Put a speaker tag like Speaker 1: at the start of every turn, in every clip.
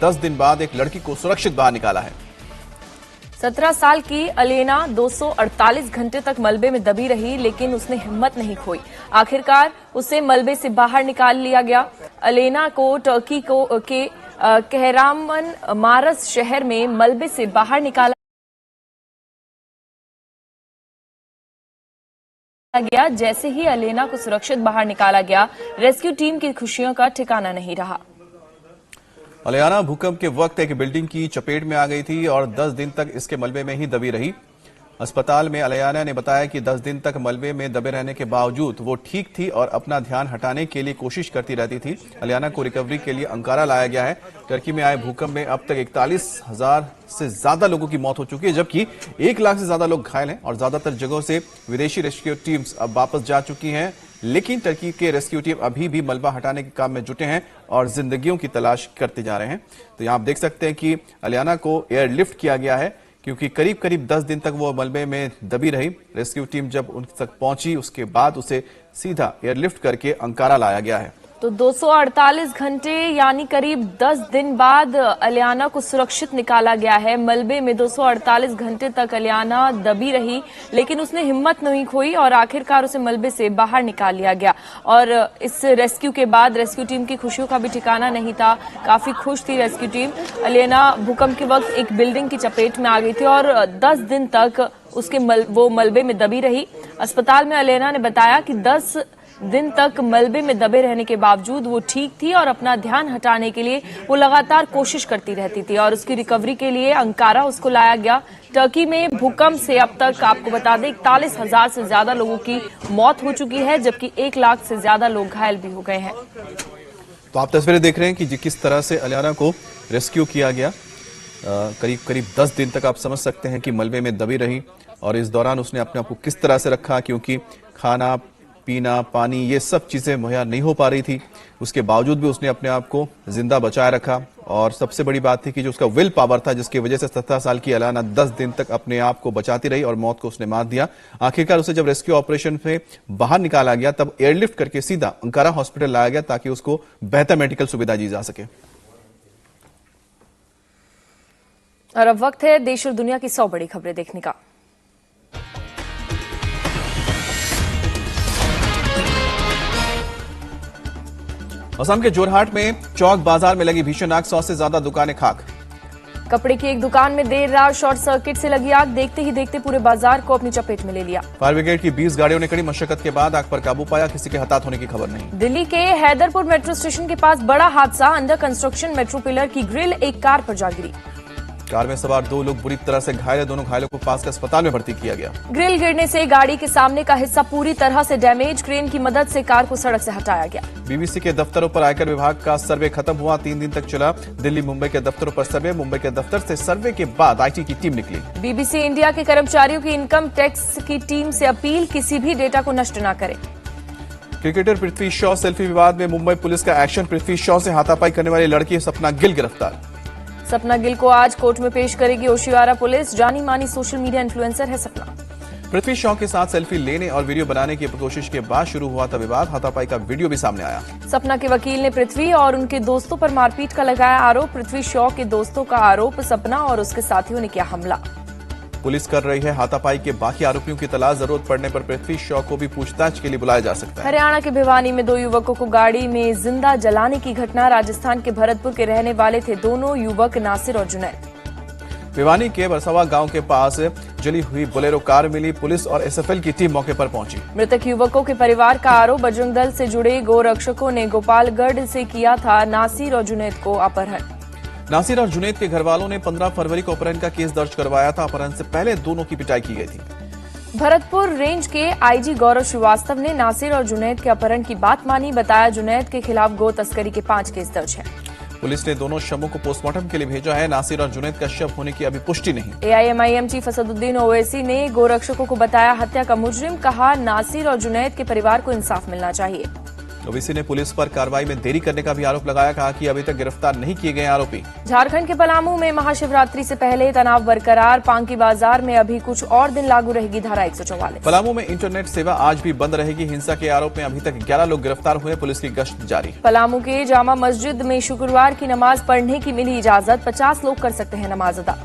Speaker 1: 10 दिन बाद एक लड़की को सुरक्षित बाहर निकाला है।
Speaker 2: 17 साल की अलेना 248 घंटे तक मलबे में दबी रही, लेकिन उसने हिम्मत नहीं खोई। आखिरकार उसे मलबे से बाहर निकाल लिया गया। अलेना को टर्की के कहरामन मारस शहर में मलबे से बाहर निकाला गया। जैसे ही अलेना को सुरक्षित बाहर निकाला गया, रेस्क्यू टीम की खुशियों का ठिकाना नहीं रहा।
Speaker 1: अलेना भूकंप के वक्त एक बिल्डिंग की चपेट में आ गई थी और 10 दिन तक इसके मलबे में ही दबी रही। अस्पताल में अलेना ने बताया कि 10 दिन तक मलबे में दबे रहने के बावजूद वो ठीक थी और अपना ध्यान हटाने के लिए कोशिश करती रहती थी। अलेना को रिकवरी के लिए अंकारा लाया गया है। टर्की में आए भूकंप में अब तक 41,000 से ज्यादा लोगों की मौत हो चुकी है, जबकि 1 लाख से ज्यादा लोग घायल हैं और ज्यादातर जगहों से विदेशी रेस्क्यू टीम्स अब वापस जा चुकी हैं। लेकिन टर्की के रेस्क्यू टीम अभी भी मलबा हटाने के काम में जुटे हैं और जिंदगियों की तलाश करते जा रहे हैं। तो यहां आप देख सकते हैं कि अलेना को एयरलिफ्ट किया गया है, क्योंकि करीब 10 दिन तक वो मलबे में दबी रही। रेस्क्यू टीम जब उन तक पहुंची, उसके बाद उसे सीधा एयरलिफ्ट करके अंकारा लाया गया है।
Speaker 2: तो 248 घंटे यानी करीब 10 दिन बाद अलियाना को सुरक्षित निकाला गया है। मलबे में 248 घंटे तक अलियाना दबी रही, लेकिन उसने हिम्मत नहीं खोई और आखिरकार उसे मलबे से बाहर निकाल लिया गया। और इस रेस्क्यू के बाद रेस्क्यू टीम की खुशियों का भी ठिकाना नहीं था। काफी खुश थी रेस्क्यू टीम। अलियाना भूकंप के वक्त एक बिल्डिंग की चपेट में आ गई थी और 10 दिन तक वो मलबे में दबी रही। अस्पताल में अलियाना ने बताया कि 10 दिन तक मलबे में दबे रहने के बावजूद वो ठीक थी और अपना ध्यान हटाने के लिए वो लगातार कोशिश करती रहती थी और उसकी रिकवरी के लिए अंकारा उसको लाया गया। टर्की में भूकंप से अब तक आपको बता दें 41,000 से ज्यादा लोगों की मौत हो चुकी है, जबकि 1 लाख से ज्यादा लोग घायल भी हो गए हैं।
Speaker 1: तो आप तस्वीरें देख रहे हैं कि किस तरह से अलियाना को रेस्क्यू किया गया। करीब 10 दिन तक आप समझ सकते हैं कि मलबे में दबी रही और इस दौरान उसने अपने आप को किस तरह से रखा, क्योंकि खाना पीना पानी ये सब चीजें मुहैया नहीं हो पा रही थी। उसके बावजूद भी उसने अपने आप को जिंदा बचाए रखा और सबसे बड़ी बात थी कि जो उसका विल पावर था, जिसकी वजह से 17 साल की अलियाना 10 दिन तक अपने आप को बचाती रही और मौत को उसने मात दिया। आखिरकार उसे जब रेस्क्यू ऑपरेशन से बाहर निकाला गया, तब एयरलिफ्ट करके सीधा अंकारा हॉस्पिटल लाया गया ताकि उसको बेहतर मेडिकल सुविधा दी जा सके।
Speaker 2: और अब वक्त है देश और दुनिया की 100 बड़ी खबरें देखने का।
Speaker 1: असम के जोरहाट में चौक बाजार में लगी भीषण आग, 100 से ज्यादा दुकानें खाक।
Speaker 2: कपड़े की एक दुकान में देर रात शॉर्ट सर्किट से लगी आग, देखते ही देखते पूरे बाजार को अपनी चपेट में ले लिया।
Speaker 1: फायर ब्रिगेड की 20 गाड़ियों ने कड़ी मशक्कत के बाद आग पर काबू पाया, किसी के हताहत होने की खबर नहीं।
Speaker 2: दिल्ली के हैदरपुर मेट्रो स्टेशन के पास बड़ा हादसा, अंडर कंस्ट्रक्शन मेट्रो पिलर की ग्रिल एक कार पर जा गिरी।
Speaker 1: कार में सवार 2 लोग बुरी तरह से घायल है, दोनों घायलों को पास के अस्पताल में भर्ती किया गया।
Speaker 2: ग्रिल गिरने से गाड़ी के सामने का हिस्सा पूरी तरह से डैमेज, क्रेन की मदद से कार को सड़क से हटाया गया।
Speaker 1: बीबीसी के दफ्तरों पर आयकर विभाग का सर्वे खत्म हुआ, 3 दिन तक चला। दिल्ली मुंबई के दफ्तरों पर सर्वे, मुंबई के दफ्तर से सर्वे के बाद आईटी की टीम निकली।
Speaker 2: बीबीसी इंडिया के कर्मचारियों की इनकम टैक्स की टीम से अपील, किसी भी डेटा को नष्ट न करें।
Speaker 1: क्रिकेटर पृथ्वी शॉ सेल्फी विवाद में मुंबई पुलिस का एक्शन, पृथ्वी शॉ से हाथापाई करने वाली लड़की सपना गिल गिरफ्तार।
Speaker 2: सपना गिल को आज कोर्ट में पेश करेगी ओशिवारा पुलिस। जानी मानी सोशल मीडिया इन्फ्लुएंसर है सपना।
Speaker 1: पृथ्वी शॉ के साथ सेल्फी लेने और वीडियो बनाने की कोशिश के बाद शुरू हुआ था विवाद, हाथापाई का वीडियो भी सामने आया।
Speaker 2: सपना के वकील ने पृथ्वी और उनके दोस्तों पर मारपीट का लगाया आरोप। पृथ्वी शॉ के दोस्तों का आरोप, सपना और उसके साथियों ने किया हमला।
Speaker 1: पुलिस कर रही है हाथापाई के बाकी आरोपियों की तलाश, जरूरत पड़ने पर पृथ्वी शॉ को भी पूछताछ के लिए बुलाया जा सकता है।
Speaker 2: हरियाणा के भिवानी में 2 युवकों को गाड़ी में जिंदा जलाने की घटना, राजस्थान के भरतपुर के रहने वाले थे दोनों युवक नासिर और जुनैद।
Speaker 1: भिवानी के बरसवा गांव के पास जली हुई बोलेरो कार मिली, पुलिस और एसएफएल की टीम मौके पर पहुंची।
Speaker 2: मृतक युवकों के परिवार का आरोप, बजरंग दल से जुड़े गोरक्षकों ने गोपालगढ़ से किया था नासिर और जुनैद को अपहरण।
Speaker 1: नासिर और जुनैद के घर वालों ने 15 फरवरी को अपहरण का केस दर्ज करवाया था। अपहरण से पहले दोनों की पिटाई की गई थी।
Speaker 2: भरतपुर रेंज के आईजी गौरव श्रीवास्तव ने नासिर और जुनैद के अपहरण की बात मानी। बताया जुनैद के खिलाफ गो तस्करी के 5 केस दर्ज हैं।
Speaker 1: पुलिस ने दोनों शवों को पोस्टमार्टम के लिए भेजा है। नासिर और जुनैद का शव होने की अभी पुष्टि नहीं।
Speaker 2: एआईएमआईएम चीफ असदुद्दीन ओवैसी ने गोरक्षकों को बताया हत्या का मुजरिम, कहा नासिर और जुनैद के परिवार को इंसाफ मिलना चाहिए।
Speaker 1: ओवैसी ने पुलिस पर कार्रवाई में देरी करने का भी आरोप लगाया, कहा कि अभी तक गिरफ्तार नहीं किए गए आरोपी।
Speaker 2: झारखंड के पलामू में महाशिवरात्रि से पहले तनाव बरकरार, पांकी बाजार में अभी कुछ और दिन लागू रहेगी धारा 144।
Speaker 1: पलामू में इंटरनेट सेवा आज भी बंद रहेगी। हिंसा के आरोप में अभी तक 11 लोग गिरफ्तार हुए, पुलिस की गश्त जारी।
Speaker 2: पलामू के जामा मस्जिद में शुक्रवार की नमाज पढ़ने की मिली इजाजत, 50 लोग कर सकते हैं नमाज अदा।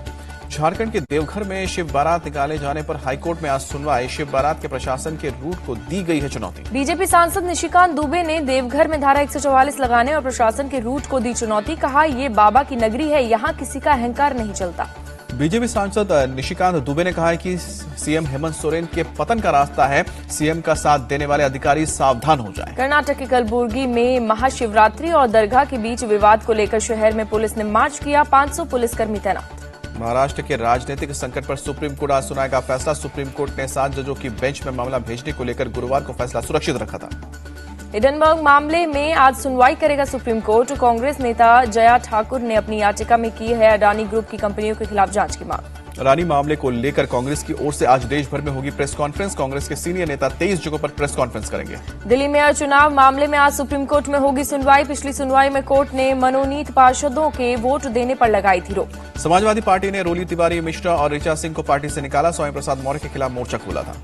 Speaker 1: झारखंड के देवघर में शिव बारात निकाले जाने पर हाईकोर्ट में आज सुनवाई। शिव बारात के प्रशासन के रूट को दी गई है चुनौती।
Speaker 2: बीजेपी सांसद निशिकांत दुबे ने देवघर में धारा 144 लगाने और प्रशासन के रूट को दी चुनौती, कहा ये बाबा की नगरी है, यहाँ किसी का अहंकार नहीं चलता।
Speaker 1: बीजेपी सांसद निशिकांत दुबे ने कहा है कि सीएम हेमंत सोरेन के पतन का रास्ता है, सीएम का साथ देने वाले अधिकारी सावधान हो जाएं।
Speaker 2: कर्नाटक के कलबुर्गी में महाशिवरात्रि और दरगाह के बीच विवाद को लेकर शहर में पुलिस ने मार्च किया, 500 पुलिसकर्मी तैनात।
Speaker 1: महाराष्ट्र के राजनीतिक संकट पर सुप्रीम कोर्ट आज सुनाएगा फैसला। सुप्रीम कोर्ट ने 7 जजों की बेंच में मामला भेजने को लेकर गुरुवार को फैसला सुरक्षित रखा था।
Speaker 2: हिडनबर्ग मामले में आज सुनवाई करेगा सुप्रीम कोर्ट। कांग्रेस नेता जया ठाकुर ने अपनी याचिका में की है अडानी ग्रुप की कंपनियों के खिलाफ जांच की मांग।
Speaker 1: अडानी मामले को लेकर कांग्रेस की ओर से आज देश भर में होगी प्रेस कॉन्फ्रेंस। कांग्रेस के सीनियर नेता 23 जगहों पर प्रेस कॉन्फ्रेंस करेंगे।
Speaker 2: दिल्ली मेयर चुनाव मामले में आज सुप्रीम कोर्ट में होगी सुनवाई। पिछली सुनवाई में कोर्ट ने मनोनीत पार्षदों के वोट देने पर लगाई थी रोक।
Speaker 1: समाजवादी पार्टी ने रोली तिवारी मिश्रा और ऋचा सिंह को पार्टी से निकाला। स्वामी प्रसाद मौर्य के खिलाफ मोर्चा खोला था।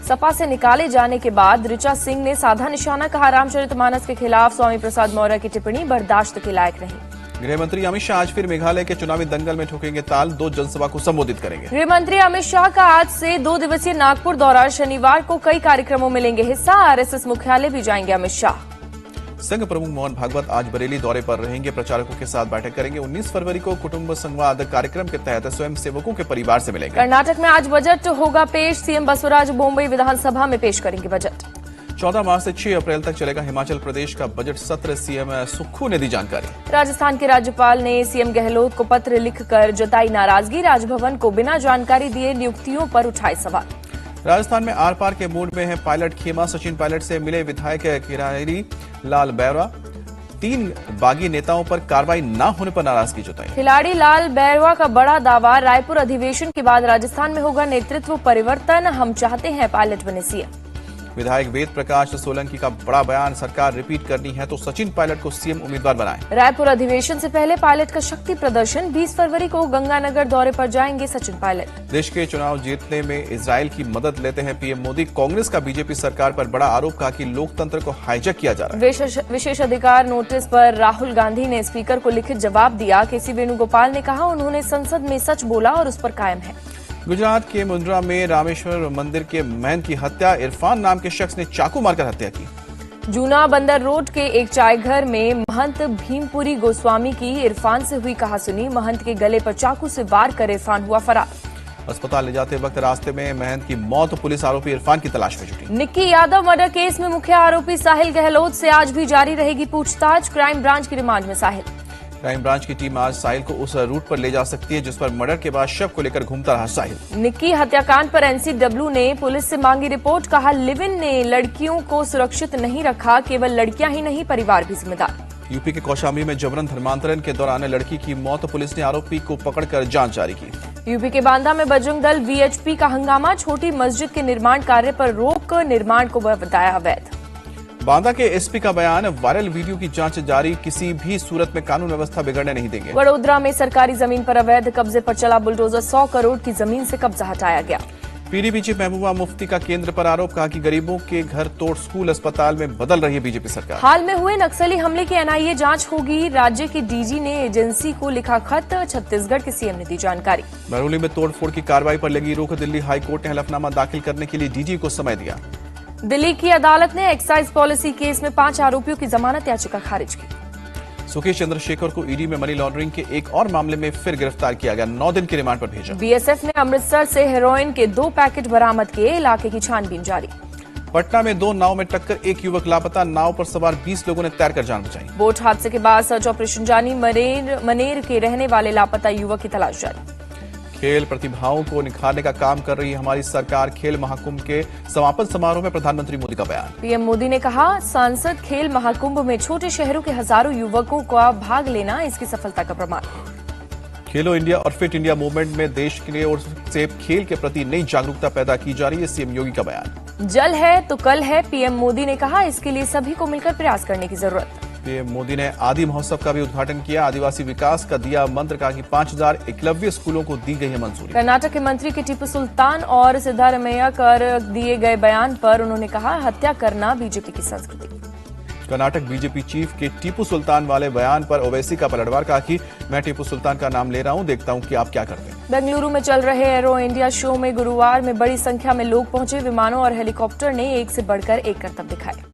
Speaker 2: सपा से निकाले जाने के बाद ऋचा सिंह ने साधा निशाना, कहा रामचरितमानस के खिलाफ स्वामी प्रसाद मौर्य की टिप्पणी बर्दाश्त के लायक नहीं।
Speaker 1: गृह मंत्री अमित शाह आज फिर मेघालय के चुनावी दंगल में ठोकेंगे ताल, 2 जनसभा को संबोधित करेंगे।
Speaker 2: गृह मंत्री अमित शाह का आज से 2 दिवसीय नागपुर दौरा, शनिवार को कई कार्यक्रमों में लेंगे हिस्सा। आरएसएस मुख्यालय भी जाएंगे अमित शाह।
Speaker 1: संघ प्रमुख मोहन भागवत आज बरेली दौरे पर रहेंगे, प्रचारकों के साथ बैठक करेंगे। 19 फरवरी को कुटुंब संवाद कार्यक्रम के तहत स्वयं सेवकों के परिवार से मिलेंगे।
Speaker 2: कर्नाटक में आज बजट होगा पेश, सीएम बसवराज बोम्बई विधानसभा में पेश करेंगे बजट।
Speaker 1: 14 मार्च से 6 अप्रैल तक चलेगा हिमाचल प्रदेश का बजट सत्र, सीएम सुक्खू ने दी जानकारी।
Speaker 2: राजस्थान के राज्यपाल ने सीएम गहलोत को पत्र लिखकर जताई नाराजगी, राजभवन को बिना जानकारी दिए नियुक्तियों पर उठाए सवाल।
Speaker 1: राजस्थान में आर पार के मूड में है पायलट खेमा, सचिन पायलट से मिले विधायक किरारी लाल बैरवा। 3 बागी नेताओं पर कार्रवाई न होने पर नाराजगी जताई।
Speaker 2: खिलाड़ी लाल बैरवा का बड़ा दावा, रायपुर अधिवेशन के बाद राजस्थान में होगा नेतृत्व परिवर्तन, हम चाहते हैं पायलट बने सीएम।
Speaker 1: विधायक वेद प्रकाश सोलंकी का बड़ा बयान, सरकार रिपीट करनी है तो सचिन पायलट को सीएम उम्मीदवार बनाएं।
Speaker 2: रायपुर अधिवेशन से पहले पायलट का शक्ति प्रदर्शन, 20 फरवरी को गंगानगर दौरे पर जाएंगे सचिन पायलट।
Speaker 1: देश के चुनाव जीतने में इजराइल की मदद लेते हैं पीएम मोदी। कांग्रेस का बीजेपी सरकार पर बड़ा आरोप, कहा कि लोकतंत्र को हाईजैक किया जा रहा है।
Speaker 2: विशेष अधिकार नोटिस पर राहुल गांधी ने स्पीकर को लिखित जवाब दिया। केसी वेणुगोपाल ने कहा उन्होंने संसद में सच बोला और उस पर कायम है।
Speaker 1: गुजरात के मुंद्रा में रामेश्वर मंदिर के महंत की हत्या, इरफान नाम के शख्स ने चाकू मारकर हत्या की।
Speaker 2: जूना बंदर रोड के एक चाय घर में महंत भीमपुरी गोस्वामी की इरफान से हुई कहासुनी, महंत के गले पर चाकू से वार कर इरफान हुआ फरार।
Speaker 1: अस्पताल ले जाते वक्त रास्ते में महंत की मौत, पुलिस आरोपी इरफान की तलाश में जुटी।
Speaker 2: निक्की यादव मर्डर केस में मुख्य आरोपी साहिल गहलोत से आज भी जारी रहेगी पूछताछ, क्राइम ब्रांच की रिमांड में साहिल।
Speaker 1: क्राइम ब्रांच की टीम आज साहिल को उस रूट पर ले जा सकती है जिस पर मर्डर के बाद शव को लेकर घूमता रहा साहिल।
Speaker 2: निक्की हत्याकांड पर एनसीडब्ल्यू ने पुलिस से मांगी रिपोर्ट, कहा लिव इन ने लड़कियों को सुरक्षित नहीं रखा, केवल लड़कियां ही नहीं परिवार भी जिम्मेदार।
Speaker 1: यूपी के कौशाम्बी में जबरन धर्मांतरण के दौरान लड़की की मौत, पुलिस ने आरोपी को पकड़कर जांच जारी की।
Speaker 2: यूपी के बांदा में बजरंग दल वीएचपी का हंगामा, छोटी मस्जिद के निर्माण कार्य पर रोक, निर्माण को बताया अवैध।
Speaker 1: बांदा के एसपी का बयान, वायरल वीडियो की जांच जारी, किसी भी सूरत में कानून व्यवस्था बिगड़ने नहीं देंगे।
Speaker 2: वडोदरा में सरकारी जमीन पर अवैध कब्जे पर चला बुलडोजर, 100 करोड़ की जमीन से कब्जा हटाया गया।
Speaker 1: पीडीपी चीफ महबूबा मुफ्ती का केंद्र पर आरोप, कहा कि गरीबों के घर तोड़ स्कूल अस्पताल में बदल रही है बीजेपी सरकार।
Speaker 2: हाल में हुए नक्सली हमले की एनआईए जांच होगी, राज्य के डीजी ने एजेंसी को लिखा खत, छत्तीसगढ़ के सीएम ने दी जानकारी।
Speaker 1: बरौली में तोड़फोड़ की कार्रवाई पर लगी रोक, दिल्ली हाईकोर्ट ने हलफनामा दाखिल करने के लिए डीजी को समय दिया।
Speaker 2: दिल्ली की अदालत ने एक्साइज पॉलिसी केस में 5 आरोपियों की जमानत याचिका खारिज की।
Speaker 1: सुकेश चंद्रशेखर को ईडी में मनी लॉन्ड्रिंग के एक और मामले में फिर गिरफ्तार किया गया, 9 दिन के रिमांड पर भेजा।
Speaker 2: बीएसएफ ने अमृतसर से हेरोइन के 2 पैकेट बरामद किए, इलाके की छानबीन जारी।
Speaker 1: पटना में 2 नाव में टक्कर, एक युवक लापता, नाव पर सवार 20 लोगों ने तैरकर जान बचाई।
Speaker 2: बोट हादसे के बाद सर्च ऑपरेशन जारी, मनेर के रहने वाले लापता युवक की तलाश जारी।
Speaker 1: खेल प्रतिभाओं को निखारने का काम कर रही है हमारी सरकार, खेल महाकुंभ के समापन समारोह में प्रधानमंत्री मोदी का बयान। पीएम
Speaker 2: मोदी ने कहा सांसद खेल महाकुंभ में छोटे शहरों के हजारों युवकों का भाग लेना इसकी सफलता का प्रमाण।
Speaker 1: खेलो इंडिया और फिट इंडिया मूवमेंट में देश की ओर से खेल के प्रति नई जागरूकता पैदा की जा रही है, सीएम योगी का बयान।
Speaker 2: जल है तो कल है, पीएम मोदी ने कहा। इसके लिए सभी को मिलकर प्रयास करने की जरूरत।
Speaker 1: पीएम मोदी ने आदि महोत्सव का भी उद्घाटन किया। आदिवासी विकास का दिया मंत्र, कहा कि 5000 एकलव्य स्कूलों को दी गई है मंजूरी।
Speaker 2: कर्नाटक के मंत्री के टीपू सुल्तान और सिद्धारमैया कर दिए गए बयान पर उन्होंने कहा, हत्या करना बीजेपी की संस्कृति।
Speaker 1: कर्नाटक बीजेपी चीफ के टीपू सुल्तान वाले बयान पर ओवैसी का पलटवार, कहा कि मैं टीपू सुल्तान का नाम ले रहा हूं, देखता हूं कि आप क्या करते हैं।
Speaker 2: बेंगलुरु में चल रहे एरो इंडिया शो में गुरुवार में बड़ी संख्या में लोग पहुंचे। विमानों और हेलीकॉप्टर ने एक से बढ़कर एक करतब दिखाए।